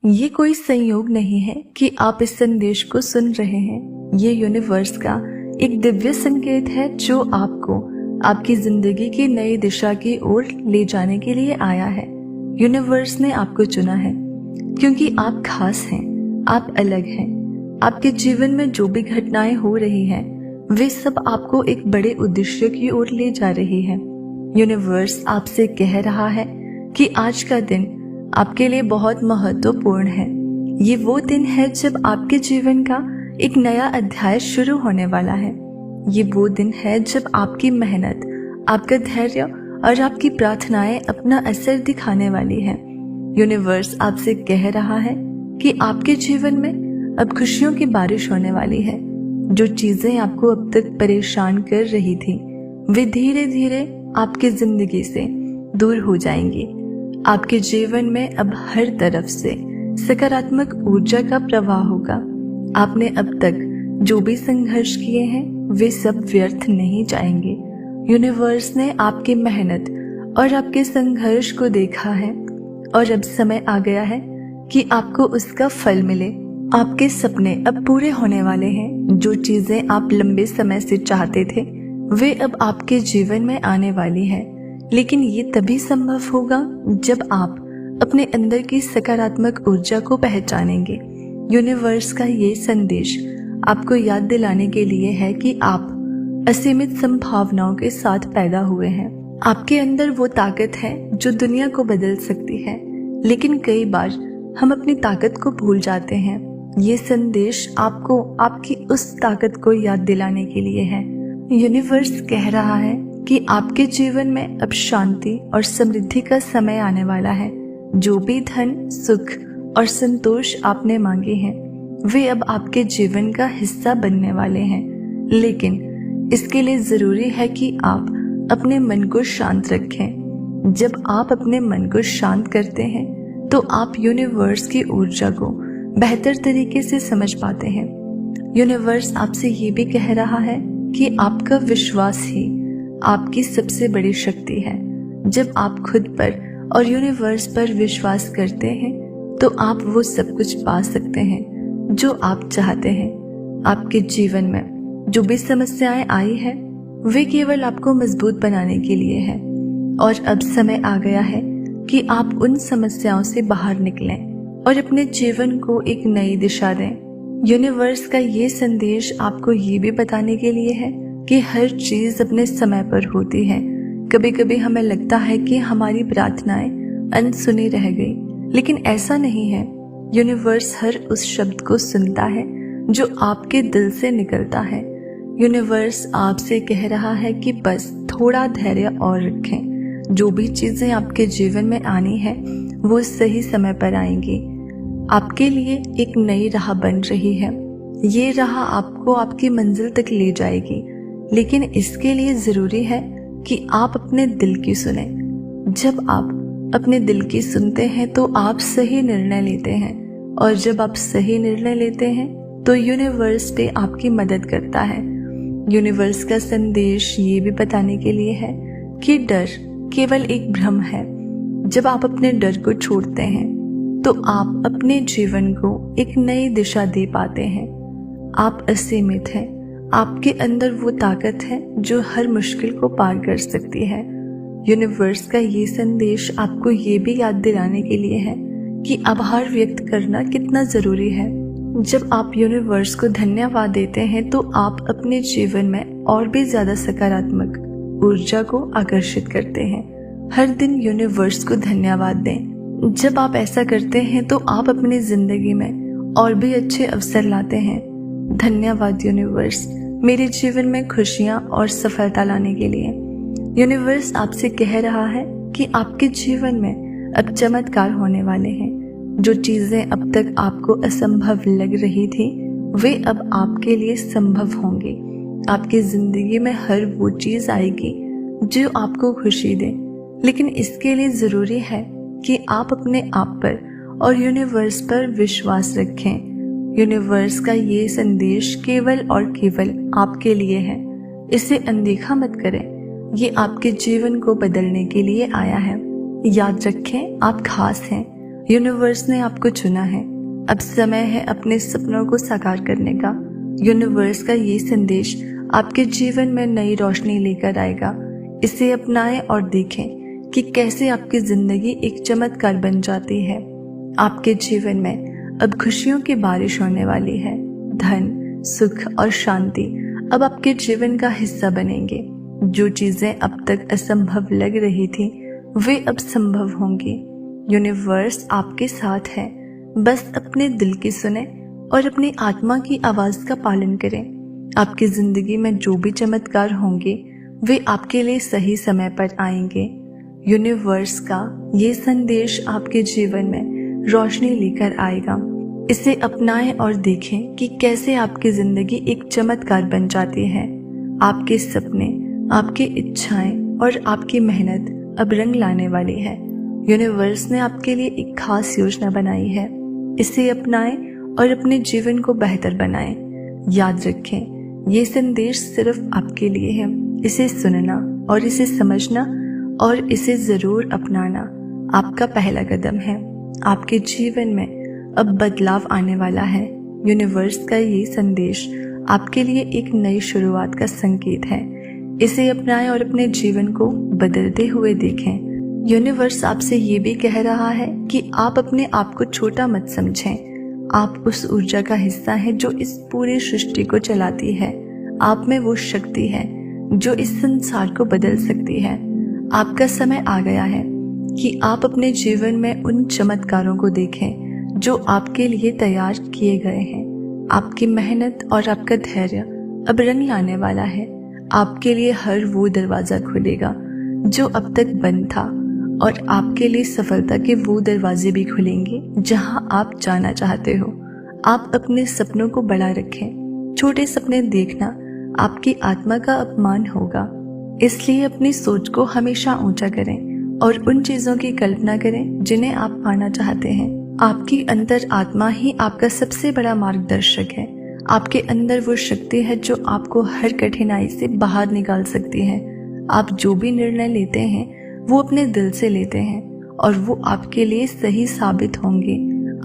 ये कोई संयोग नहीं है कि आप इस संदेश को सुन रहे हैं। ये यूनिवर्स का एक दिव्य संकेत है जो आपको आपकी जिंदगी की नई दिशा की ओर ले जाने के लिए आया है। यूनिवर्स ने आपको चुना है क्योंकि आप खास हैं, आप अलग हैं। आपके जीवन में जो भी घटनाएं हो रही हैं, वे सब आपको एक बड़े उद्देश्य की ओर ले जा रही है। यूनिवर्स आपसे कह रहा है कि आज का दिन आपके लिए बहुत महत्वपूर्ण है। ये वो दिन है जब आपके जीवन का एक नया अध्याय शुरू होने वाला है। ये वो दिन है जब आपकी मेहनत, आपका धैर्य और आपकी प्रार्थनाएं अपना असर दिखाने वाली है। यूनिवर्स आपसे कह रहा है कि आपके जीवन में अब खुशियों की बारिश होने वाली है। जो चीजें आपको अब तक परेशान कर रही थी, वे धीरे धीरे आपकी जिंदगी से दूर हो जाएंगी। आपके जीवन में अब हर तरफ से सकारात्मक ऊर्जा का प्रवाह होगा। आपने अब तक जो भी संघर्ष किए हैं, वे सब व्यर्थ नहीं जाएंगे। यूनिवर्स ने आपकी मेहनत और आपके संघर्ष को देखा है और अब समय आ गया है कि आपको उसका फल मिले। आपके सपने अब पूरे होने वाले हैं। जो चीजें आप लंबे समय से चाहते थे, वे अब आपके जीवन में आने वाली है। लेकिन ये तभी संभव होगा जब आप अपने अंदर की सकारात्मक ऊर्जा को पहचानेंगे। यूनिवर्स का ये संदेश आपको याद दिलाने के लिए है कि आप असीमित संभावनाओं के साथ पैदा हुए हैं। आपके अंदर वो ताकत है जो दुनिया को बदल सकती है, लेकिन कई बार हम अपनी ताकत को भूल जाते हैं। ये संदेश आपको आपकी उस ताकत को याद दिलाने के लिए है। यूनिवर्स कह रहा है कि आपके जीवन में अब शांति और समृद्धि का समय आने वाला है। जो भी धन, सुख और संतोष आपने मांगे हैं, वे अब आपके जीवन का हिस्सा बनने वाले हैं। लेकिन इसके लिए जरूरी है कि आप अपने मन को शांत रखें। जब आप अपने मन को शांत करते हैं, तो आप यूनिवर्स की ऊर्जा को बेहतर तरीके से समझ पाते हैं। यूनिवर्स आपसे ये भी कह रहा है कि आपका विश्वास ही आपकी सबसे बड़ी शक्ति है। जब आप खुद पर और यूनिवर्स पर विश्वास करते हैं, तो आप वो सब कुछ पा सकते हैं जो आप चाहते हैं। आपके जीवन में जो भी समस्याएं आई हैं, वे केवल आपको मजबूत बनाने के लिए है। और अब समय आ गया है कि आप उन समस्याओं से बाहर निकलें और अपने जीवन को एक नई दिशा दें। यूनिवर्स का ये संदेश आपको ये भी बताने के लिए है कि हर चीज अपने समय पर होती है। कभी कभी हमें लगता है कि हमारी प्रार्थनाएं अनसुनी रह गई, लेकिन ऐसा नहीं है। यूनिवर्स हर उस शब्द को सुनता है जो आपके दिल से निकलता है। यूनिवर्स आपसे कह रहा है कि बस थोड़ा धैर्य और रखें। जो भी चीजें आपके जीवन में आनी है, वो सही समय पर आएंगी। आपके लिए एक नई राह बन रही है। ये राह आपको आपकी मंजिल तक ले जाएगी, लेकिन इसके लिए जरूरी है कि आप अपने दिल की सुने। जब आप अपने दिल की सुनते हैं, तो आप सही निर्णय लेते हैं, और जब आप सही निर्णय लेते हैं, तो यूनिवर्स पे आपकी मदद करता है। यूनिवर्स का संदेश ये भी बताने के लिए है कि डर केवल एक भ्रम है। जब आप अपने डर को छोड़ते हैं, तो आप अपने जीवन को एक नई दिशा दे पाते हैं। आप असीमित हैं। आपके अंदर वो ताकत है जो हर मुश्किल को पार कर सकती है। यूनिवर्स का ये संदेश आपको ये भी याद दिलाने के लिए है कि आभार व्यक्त करना कितना जरूरी है। जब आप यूनिवर्स को धन्यवाद देते हैं, तो आप अपने जीवन में और भी ज्यादा सकारात्मक ऊर्जा को आकर्षित करते हैं। हर दिन यूनिवर्स को धन्यवाद दें। जब आप ऐसा करते हैं, तो आप अपनी जिंदगी में और भी अच्छे अवसर लाते हैं। धन्यवाद यूनिवर्स, मेरे जीवन में खुशियां और सफलता लाने के लिए। यूनिवर्स आपसे कह रहा है कि आपके जीवन में अब चमत्कार होने वाले हैं। जो चीजें अब तक आपको असंभव लग रही थी, वे अब आपके लिए संभव होंगी। आपकी जिंदगी में हर वो चीज आएगी जो आपको खुशी दे, लेकिन इसके लिए जरूरी है कि आप अपने आप पर और यूनिवर्स पर विश्वास रखें। यूनिवर्स का ये संदेश केवल और केवल आपके लिए है। इसे अनदेखा मत करें। ये आपके जीवन को बदलने के लिए आया है। याद रखें, आप खास हैं। यूनिवर्स ने आपको चुना है। अब समय है अपने सपनों को साकार करने का। यूनिवर्स का ये संदेश आपके जीवन में नई रोशनी लेकर आएगा। इसे अपनाएं और देखें कि कैसे आपकी जिंदगी एक चमत्कार बन जाती है। आपके जीवन में अब खुशियों की बारिश होने वाली है। धन, सुख और शांति अब आपके जीवन का हिस्सा बनेंगे। जो चीजें अब तक असंभव लग रही थी वे अब संभव होंगी। यूनिवर्स आपके साथ है। बस अपने दिल की सुने और अपनी आत्मा की आवाज का पालन करें। आपकी जिंदगी में जो भी चमत्कार होंगे वे आपके लिए सही समय पर आएंगे। यूनिवर्स का ये संदेश आपके जीवन में रोशनी लेकर आएगा। इसे अपनाएं और देखें कि कैसे आपकी जिंदगी एक चमत्कार बन जाती है। आपके सपने, आपकी इच्छाएं और आपकी मेहनत अब रंग लाने वाली है। यूनिवर्स ने आपके लिए एक खास योजना बनाई है। इसे अपनाएं और अपने जीवन को बेहतर बनाएं। याद रखें, ये संदेश सिर्फ आपके लिए है। इसे सुनना और इसे समझना और इसे जरूर अपनाना आपका पहला कदम है। आपके जीवन में अब बदलाव आने वाला है। यूनिवर्स का ये संदेश आपके लिए एक नई शुरुआत का संकेत है। इसे अपनाएं और अपने जीवन को बदलते हुए देखें। यूनिवर्स आपसे ये भी कह रहा है कि आप अपने आप को छोटा मत समझें। आप उस ऊर्जा का हिस्सा हैं जो इस पूरी सृष्टि को चलाती है। आप में वो शक्ति है जो इस संसार को बदल सकती है। आपका समय आ गया है कि आप अपने जीवन में उन चमत्कारों को देखें जो आपके लिए तैयार किए गए हैं। आपकी मेहनत और आपका धैर्य अब रंग लाने वाला है। आपके लिए हर वो दरवाजा खुलेगा जो अब तक बंद था और आपके लिए सफलता के वो दरवाजे भी खुलेंगे जहां आप जाना चाहते हो। आप अपने सपनों को बड़ा रखें। छोटे सपने देखना आपकी आत्मा का अपमान होगा, इसलिए अपनी सोच को हमेशा ऊंचा करें और उन चीजों की कल्पना करें जिन्हें आप पाना चाहते हैं। आपकी अंतर आत्मा ही आपका सबसे बड़ा मार्गदर्शक है। आपके अंदर वो शक्ति है जो आपको हर कठिनाई से बाहर निकाल सकती है। आप जो भी निर्णय लेते हैं वो अपने दिल से लेते हैं और वो आपके लिए सही साबित होंगे।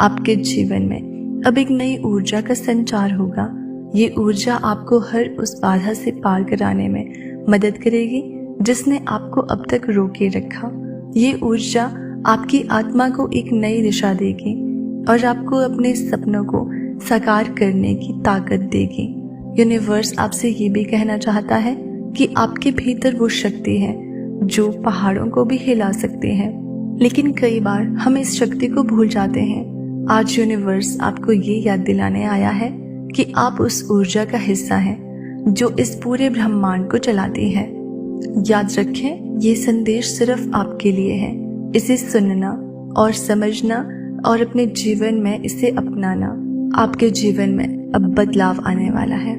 आपके जीवन में अब एक नई ऊर्जा का संचार होगा। ये ऊर्जा आपको हर उस बाधा से पार कराने में मदद करेगी जिसने आपको अब तक रोके रखा। ये ऊर्जा आपकी आत्मा को एक नई दिशा देगी और आपको अपने सपनों को साकार करने की ताकत देगी। यूनिवर्स आपसे ये भी कहना चाहता है कि आपके भीतर वो शक्ति है जो पहाड़ों को भी हिला सकती है, लेकिन कई बार हम इस शक्ति को भूल जाते हैं। आज यूनिवर्स आपको ये याद दिलाने आया है कि आप उस ऊर्जा का हिस्सा हैं जो इस पूरे ब्रह्मांड को चलाती है। याद रखें, ये संदेश सिर्फ आपके लिए है। इसे सुनना और समझना और अपने जीवन में इसे अपनाना। आपके जीवन में अब बदलाव आने वाला है।